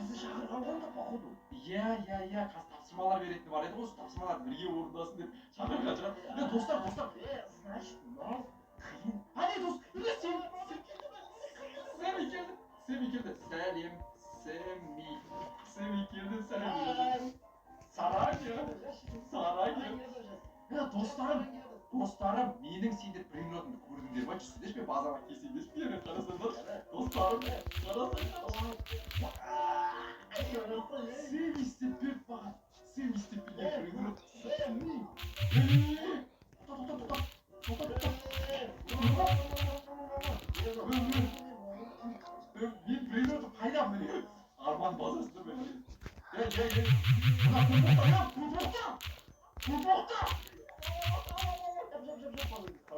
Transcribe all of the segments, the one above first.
Bizi шақырған ғой да походу. Иә, қазір тапсырмалар беретіні бар еді ғой, осы тапсырмалар бірге орындасын деп шақырған шығар. Достар, Значит, мынау қиын. Ане дос, сен келді. Сәлем. Достарым, менің сендер примеротымды көрдіңдер ма? Жүрсіңдерші мен базарға келсеңдерші бері қарасаңдар. Достарым, Сен істеп беріп баған. Сен істеп берген примерот. Мен примеротым қайда міне? Арман базасында мен.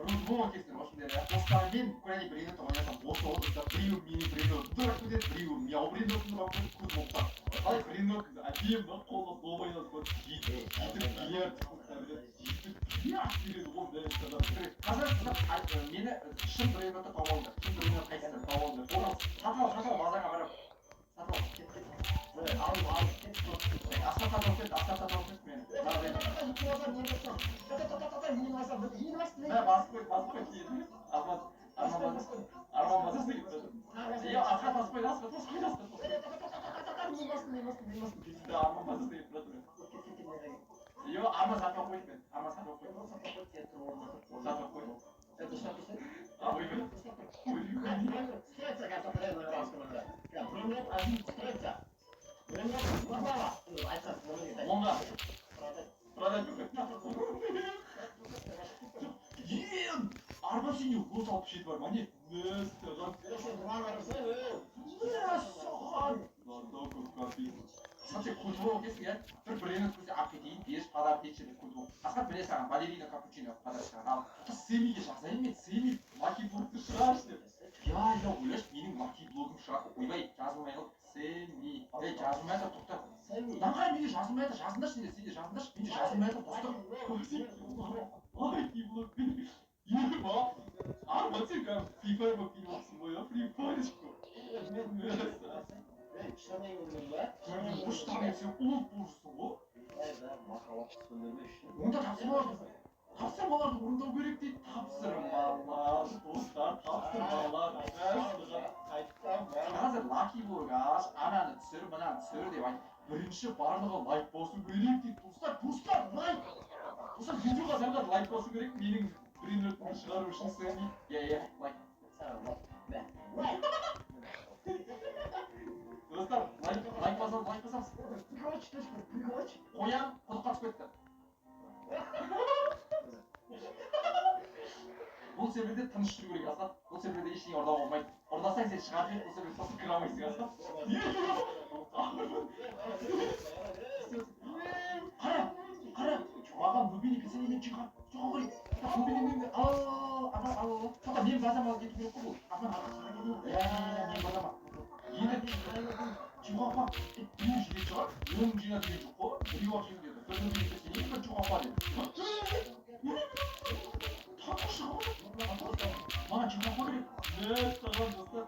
Рудбома кесін, осындай, достармен көне брейнот ойнасам, осы отырда біреу менің брейнотымды дұрак өтеді, біреу мяу брейнотымды бақ көз болса. Қалай брейнотымды әдем бақ қолға болып айналып көрді, жетіп бильярд береді ғой, қазір мені шын брейнотты тауып алыңдар, шын брейнот қайсысы тауып алыңдар. Оны сатып ал, базарға барып. Сатып ал. Асқар сатып кет мені. Басып қой кейін. Арман базасына кетіп жатыр. Асқар басып қой. Арман базасына кетіп жатыр. Арман сатып қойды мен. Сатып қой. Это что писать? Встреча, которая рассказывала. Пример один встреча. Пример два. Онға. Продать. Арба сенде 36 бар ма не? Сәтте көтіп оқесің, ә? Бір брейнот көзде ап кетейін, беш подарок етші деп көтіп оқ. Асқар біле саған, балерина капучино подарок шығар. Ал, Сэмиге жазайын мен, Сэмми лаки блогты шығаршы деп. Ойлаш, менің лаки блогым шығар. Ойбай, жазылмай қыл. Сэмми. Жазылмай қыл, тоқтар. Нағай, менде жазылмай қыл, жазындашы, сенде жазындашы. Менде жазылмай қыл, достар. Лаки блог мен. Ема, Арман сен кәм фрифайр болып келіп оқсын ғой, фрифайрышко. Штаны көрген ба? Штаны сен ұлт бұрышсың ғой. Онда тапсырмаларды орындау керек дейді. Тапсырмалар, достар, тапсырмалар. Қазір лаки блог аш, ананы түсір, мынаны түсір деп айт. Бірінші барлығы лайк болсын керек дейді. Достар, лайк. Достар, видеоға сәлғат лайк болсын керек. Менің брейнотымды шығару үшін сәни. Лайк. Достар, лайк басамыз. Қоян, құдыққа түсіп кетті. Бұл серверде тыныш жүру керек, Асқар. Бұл серверде ештеңе ұрдауға болмайды. Ұрдасаң сен шығарып жіберіп, бұл серверде сосын кіре алмайсың, Асқар. Қара. Маған бөбені пенсионермен шығарып қойып. Бөбенемен ал. Тоқта мен базам алып кету керек қой бұл. Мен базам ал. Енді чуғапа, біреу жиде шығар, 10 жина деген жоқ қой, біреу ақ жиын деді. Бір бөбені пенсионермен бір чуғапа деді. Тағы шығар. Маған чуғапа керек. Саған достар.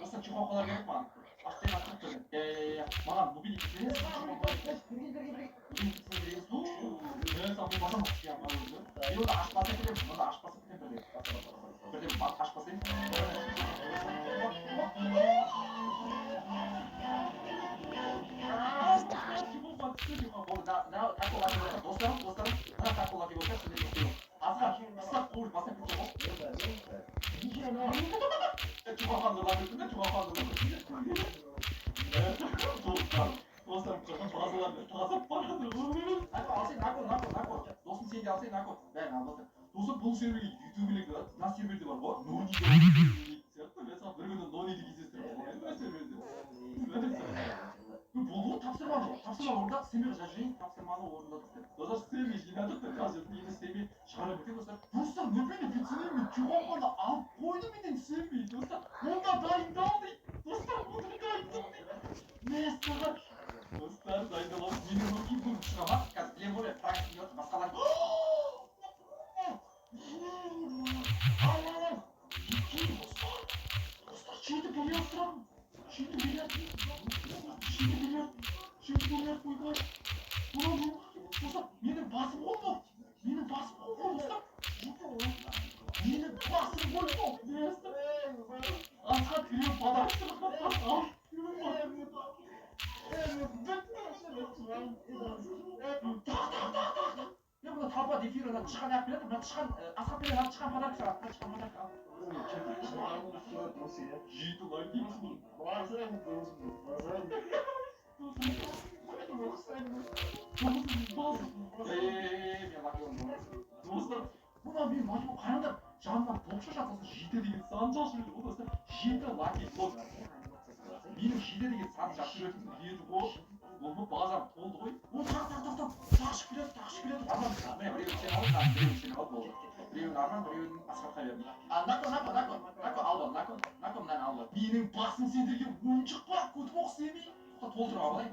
Достар чуғапалар керек маған. Астен ақтып тұрды. Маған бөбені пенсионермен чуғапа керек. Саған базам ақ шығар ма өзі? Мен онда ашпаса келем, бірден ашпасайым. Достарым, мына таколаки болса сіздерге істеймін. Асқар, қысқа қуырып басып кеткен ғой. Чуғапанды лап еттім де, Достарым қырған базаларды тазап барады ғой. Алсай, нако. Досым сенде алсай, нако. Бәрін алды. Досым бұл серверге ютубелік на серверде бар ғой. Нони сияқты, мен саған бір күні Нониді кездестіріп қойдым ба серверде. Бұл тапсырманы орында, Сэмиға жазайын, тапсырманы орындадық деп. Достар, Сэмми жинадық деп жазып, мені Сэмми шығарып өткен достар. Достар, бөбені пенсионермен чуғапаны алып қойды менен Сэмми, достар. Онда дайындал дейді. Достар, Достар, дайындаламыз. Менің өркен көріп шығама. Қазір білем ғой, практик не отыр, басқалар. Достар, жеті биллиард тұрамын. Я мына талпа эфирінен тышқан ақ береді, мына тышқан асқатпен алып тышқан подарок саған, тышқан подарок ал. Жеті лайк деймін. Достар, мына мен махима қараңдар, жанынан топша жасасын жеті деген сан жазып жүреді ғой достар. Жеті лаки блок. Менің жеті деген сан жазып жүретін еді ғой. Оны базам толды ғой. О, тақшып келеді. Адам, міне біреуін сен алып, біреуін сен алып болды. Біреуін арман, біреуін асқатқа бердім. Нако алды. Нако мынаны алды. Менің басым сендерге ойыншық па? Көтіп оқыс емей. Толтырып алайын.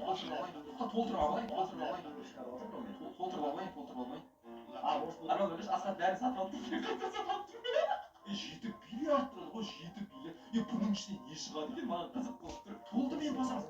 Арман білеш, асқат бәрін сатып алды. Жеті биллиард тұрады ғой, жеті биллиард. Бұның ішінде не шығады екен, маған қызық болып тұр. Толды мен басам.